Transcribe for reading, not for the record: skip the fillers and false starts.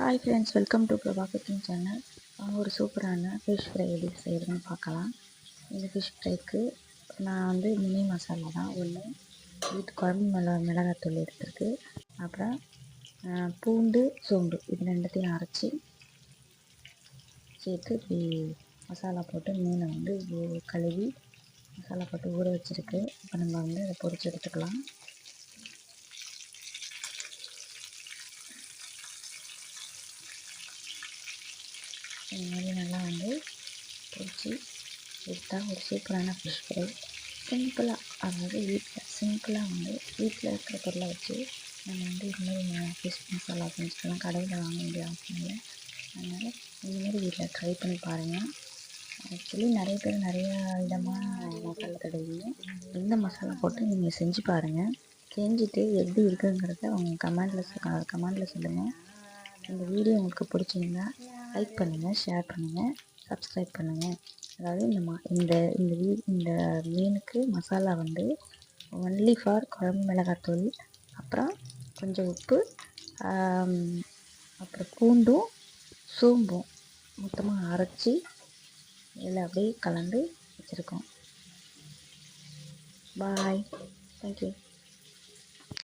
Hi friends, welcome to Prabha cooking channel. ஒரு சூப்பரான fish fry எப்படி செய்கிறதுன்னு பார்க்கலாம். இந்த ஃபிஷ் ஃப்ரைக்கு நான் மினி மசாலா தான் ஒன்று குழம்பு மிளகாத்தூள் எடுத்துருக்கு. அப்புறம் பூண்டு சோம்பு இது ரெண்டுத்தையும் அரைச்சி சேர்த்து இப்படி மசாலா போட்டு மீனை கழுவி மசாலா போட்டு ஊற வச்சுருக்கு. இப்போ நம்ம அதை பொரிச்சு எடுத்துக்கலாம். இந்த மாதிரி நல்லா பொரிச்சு எடுத்தால் ஒரு சூப்பரான ஃபிஷ் ஃப்ரை. சிம்பிளாக, அதாவது சிம்பிளாக வீட்டில் இருக்கிற பொருளை வச்சு நம்ம இதுமாதிரி ஃபிஷ் மசாலா செஞ்சுக்கலாம். கடையில் வாங்க வேண்டிய அவசியம் இல்லை. அதனால் இந்தமாதிரி வீட்டில் ட்ரை பண்ணி பாருங்கள். ஆக்சுவலி நிறைய பேர் நிறையா விதமாக மசாலா தடவிங்க. இந்த மசாலா போட்டு நீங்கள் செஞ்சு பாருங்கள். செஞ்சுட்டு எப்படி இருக்குங்கிறத அவங்க கமெண்டில் சொல்லுங்கள். இந்த வீடியோ உங்களுக்கு பிடிச்சிருந்தா லைக் பண்ணுங்கள், ஷேர் பண்ணுங்கள், சப்ஸ்கிரைப் பண்ணுங்கள். அதாவது இந்த மீனுக்கு மசாலா ஒன்லி ஃபார் குழம்பு மிளகாத்தூள், அப்புறம் கொஞ்சம் உப்பு, அப்புறம் பூண்டும் சோம்பும் மொத்தமாக அரைச்சி இதில் அப்படியே கலந்து வச்சுருக்கோம். பாய், தேங்க்யூ.